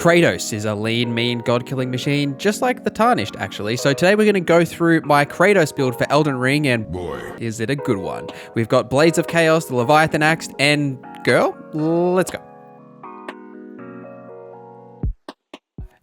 Kratos is a lean, mean, god-killing machine, just like the Tarnished, actually. So today we're going to go through my Kratos build for Elden Ring, and boy, is it a good one. We've got Blades of Chaos, the Leviathan Axe, and girl, let's go.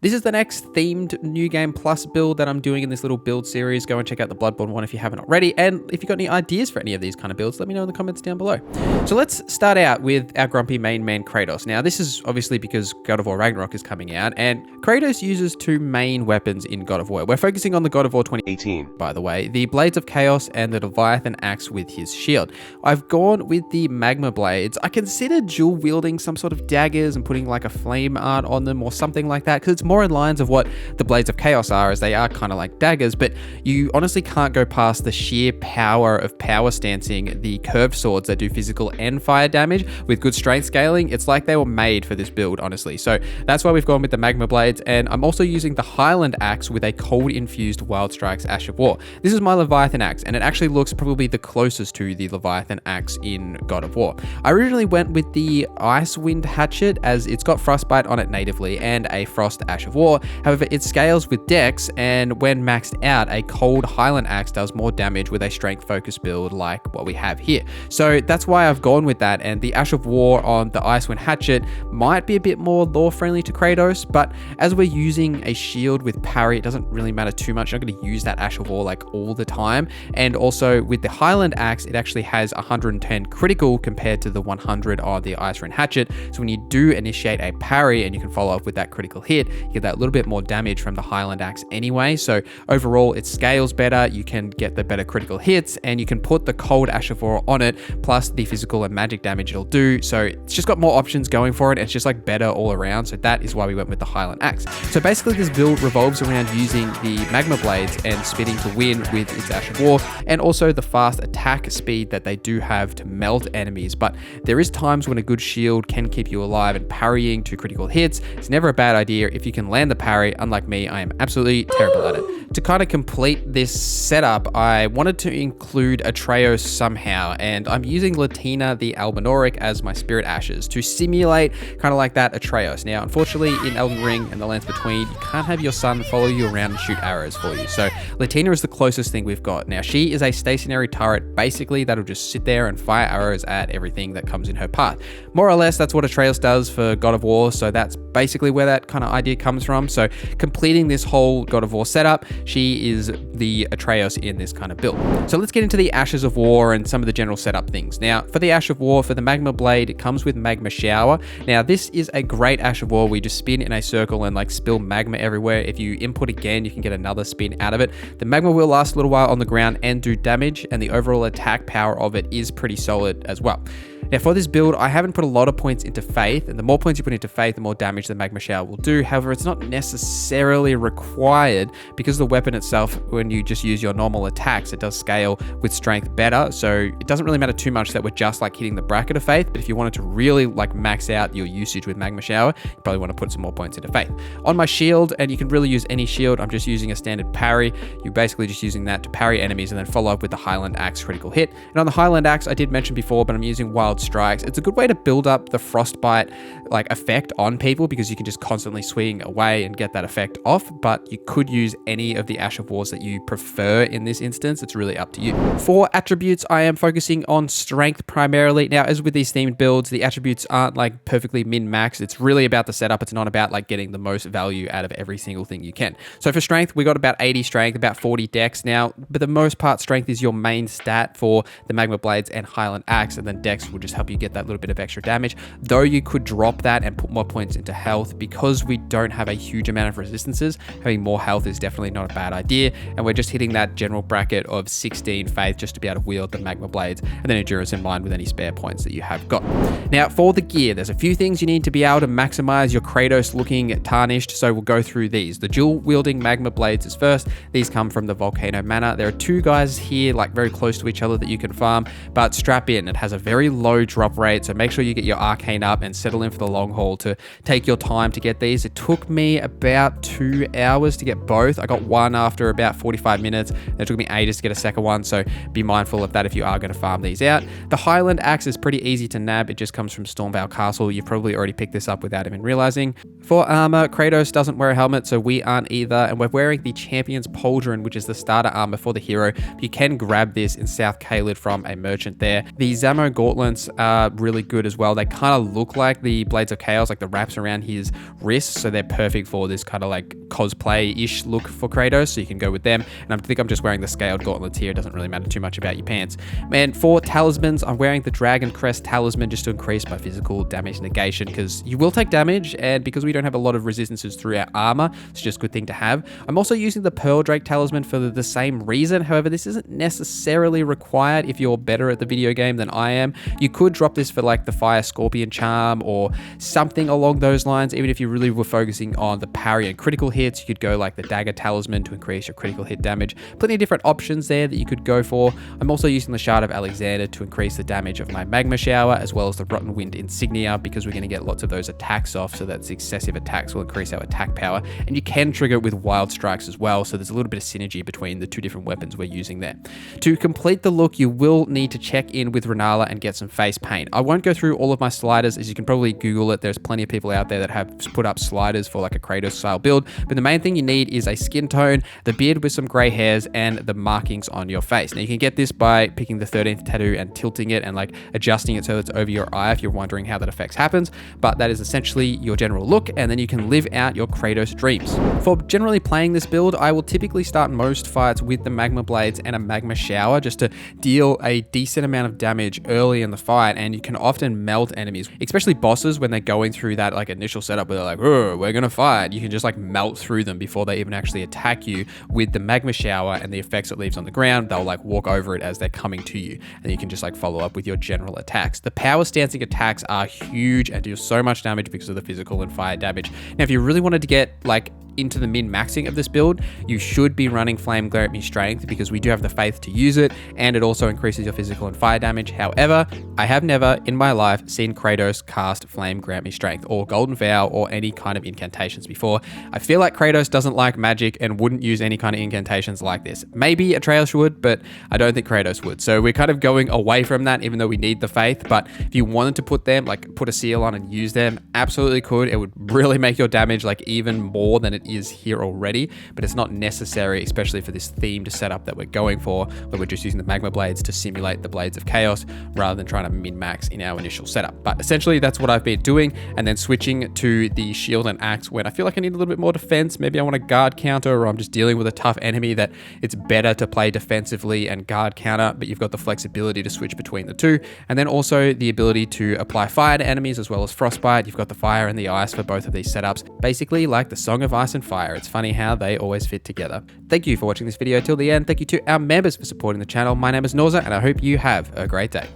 This is the next themed New Game Plus build that I'm doing in this little build series. Go and check out the Bloodborne one if you haven't already. And if you've got any ideas for any of these kind of builds, let me know in the comments down below. So let's start out with our grumpy main man Kratos. Now, this is obviously because God of War Ragnarok is coming out, and Kratos uses two main weapons in God of War. We're focusing on the God of War 2018, by the way, the Blades of Chaos and the Leviathan Axe with his shield. I've gone with the Magma Blades. I consider dual wielding some sort of daggers and putting like a flame art on them or something like that, because it's more in lines of what the Blades of Chaos are, as they are kind of like daggers, but you honestly can't go past the sheer power of power stancing the curved swords that do physical and fire damage with good strength scaling. It's like they were made for this build, honestly. So that's why we've gone with the Magma Blades, and I'm also using the Highland Axe with a cold infused Wild Strike's Ash of War. This is my Leviathan Axe, and it actually looks probably the closest to the Leviathan Axe in God of War. I originally went with the Icewind Hatchet, as it's got Frostbite on it natively and a Frost Ash of War. However, it scales with Dex, and when maxed out, a cold Highland Axe does more damage with a strength focus build like what we have here. So that's why I've gone with that, and the Ash of War on the Icewind Hatchet might be a bit more lore friendly to Kratos, but as we're using a shield with parry, it doesn't really matter too much. I'm not going to use that Ash of War like all the time. And also with the Highland Axe, it actually has 110 critical compared to the 100 on the Icewind Hatchet. So when you do initiate a parry and you can follow up with that critical hit, you get that little bit more damage from the Highland Axe anyway. So overall, it scales better, you can get the better critical hits, and you can put the cold Ash of War on it, plus the physical and magic damage it'll do. So it's just got more options going for it, and it's just like better all around. So that is why we went with the Highland Axe. So basically this build revolves around using the Magma Blades and spinning to win with its Ash of War, and also the fast attack speed that they do have to melt enemies. But there is times when a good shield can keep you alive, and parrying to critical hits is never a bad idea if you can land the parry. Unlike me, I am absolutely terrible at it. To kind of complete this setup, I wanted to include Atreus somehow, and I'm using Latina the Albinauric as my spirit ashes to simulate kind of like that Atreus. Now, unfortunately, in Elden Ring and the lands between, you can't have your son follow you around and shoot arrows for you. So Latina is the closest thing we've got. Now, she is a stationary turret, basically, that'll just sit there and fire arrows at everything that comes in her path. More or less, that's what Atreus does for God of War, so that's basically where that kind of idea comes from. So completing this whole God of War setup, she is the Atreus in this kind of build. So let's get into the Ashes of War and some of the general setup things. Now, for the Ash of War, for the Magma Blade, it comes with Magma Shower. Now, this is a great Ash of War. We just spin in a circle and like spill magma everywhere. If you input again, you can get another spin out of it. The magma will last a little while on the ground and do damage, and the overall attack power of it is pretty solid as well. Now, for this build, I haven't put a lot of points into Faith, and the more points you put into Faith, the more damage the Magma Shower will do. However, it's not necessarily required, because the weapon itself, when you just use your normal attacks, it does scale with strength better. So it doesn't really matter too much that we're just like hitting the bracket of Faith, but if you wanted to really like max out your usage with Magma Shower, you probably want to put some more points into Faith. On my shield, and you can really use any shield, I'm just using a standard parry. You're basically just using that to parry enemies and then follow up with the Highland Axe critical hit. And on the Highland Axe, I did mention before, but I'm using Wild Strikes. It's a good way to build up the frostbite like effect on people, because you can just constantly swing away and get that effect off. But you could use any of the Ash of Wars that you prefer in this instance. It's really up to you. For attributes, I am focusing on strength primarily. Now, as with these themed builds, the attributes aren't like perfectly min-max. It's really about the setup. It's not about like getting the most value out of every single thing you can. So for strength, we got about 80 strength, about 40 dex. Now, but the most part, strength is your main stat for the Magma Blades and Highland Axe, and then dex will just help you get that little bit of extra damage. Though you could drop that and put more points into health, because we don't have a huge amount of resistances, having more health is definitely not a bad idea, and we're just hitting that general bracket of 16 faith just to be able to wield the Magma Blades, and then endurance in line with any spare points that you have got. Now, for the gear, there's a few things you need to be able to maximize your Kratos looking Tarnished, so we'll go through these. The dual wielding Magma Blades is first. These come from the Volcano Manor. There are two guys here like very close to each other that you can farm, but strap in. It has a very low low drop rate, so make sure you get your arcane up and settle in for the long haul to take your time to get these. It took me about 2 hours to get both. I got one after about 45 minutes. It took me ages to get a second one, so be mindful of that if you are going to farm these out. The Highland axe is pretty easy to nab. It just comes from Stormvale Castle. You've probably already picked this up without even realizing. For armor, Kratos doesn't wear a helmet, so we aren't either, and we're wearing the Champion's Pauldron, which is the starter armor for the hero. You can grab this in South Caelid from a merchant there. The Zamo gauntlets are really good as well. They kind of look like the Blades of Chaos, like the wraps around his wrists, so they're perfect for this kind of like cosplay-ish look for Kratos, so you can go with them. And I think I'm just wearing the scaled gauntlets here. It doesn't really matter too much about your pants. And for talismans, I'm wearing the Dragon Crest talisman just to increase my physical damage negation, because you will take damage, and because we don't have a lot of resistances through our armor, it's just a good thing to have. I'm also using the Pearl Drake talisman for the same reason. However, this isn't necessarily required if you're better at the video game than I am. You could drop this for like the Fire Scorpion charm or something along those lines. Even if you really were focusing on the parry and critical hits, you could go like the Dagger talisman to increase your critical hit damage. Plenty of different options there that you could go for. I'm also using the Shard of Alexander to increase the damage of my Magma Shower, as well as the Rotten Wind insignia, because we're going to get lots of those attacks off, so that successive attacks will increase our attack power. And you can trigger it with Wild Strikes as well, so there's a little bit of synergy between the two different weapons we're using there. To complete the look, you will need to check in with Rennala and get some face paint. I won't go through all of my sliders, as you can probably Google it. There's plenty of people out there that have put up sliders for like a Kratos style build, but the main thing you need is a skin tone, the beard with some gray hairs, and the markings on your face. Now you can get this by picking the 13th tattoo and tilting it and like adjusting it so it's over your eye if you're wondering how that effect happens, but that is essentially your general look, and then you can live out your Kratos dreams. For generally playing this build, I will typically start most fights with the Magma Blades and a Magma Shower just to deal a decent amount of damage early in the fight, and you can often melt enemies, especially bosses when they're going through that like initial setup where they're like, oh, we're gonna fight. You can just like melt through them before they even actually attack you with the Magma Shower and the effects it leaves on the ground. They'll like walk over it as they're coming to you, and you can just like follow up with your general attacks. The power stancing attacks are huge and do so much damage because of the physical and fire damage. Now, if you really wanted to get like into the min-maxing of this build, you should be running Flame Grant Me Strength, because we do have the faith to use it, and it also increases your physical and fire damage. However, I have never in my life seen Kratos cast Flame Grant Me Strength or Golden Vow or any kind of incantations before. I feel like Kratos doesn't like magic and wouldn't use any kind of incantations like this. Maybe Atreus would, but I don't think Kratos would. So we're kind of going away from that, even though we need the faith. But if you wanted to put them, like put a seal on and use them, absolutely could. It would really make your damage like even more than it is here already, but it's not necessary, especially for this themed setup that we're going for, where we're just using the Magma Blades to simulate the Blades of Chaos rather than trying to min-max in our initial setup. But essentially that's what I've been doing, and then switching to the shield and axe when I feel like I need a little bit more defense. Maybe I want a guard counter, or I'm just dealing with a tough enemy that it's better to play defensively and guard counter, but you've got the flexibility to switch between the two. And then also the ability to apply fire to enemies as well as frostbite. You've got the fire and the ice for both of these setups, basically like the Song of Ice and Fire. It's funny how they always fit together. Thank you for watching this video till the end. Thank you to our members for supporting the channel. My name is NorZZa, and I hope you have a great day.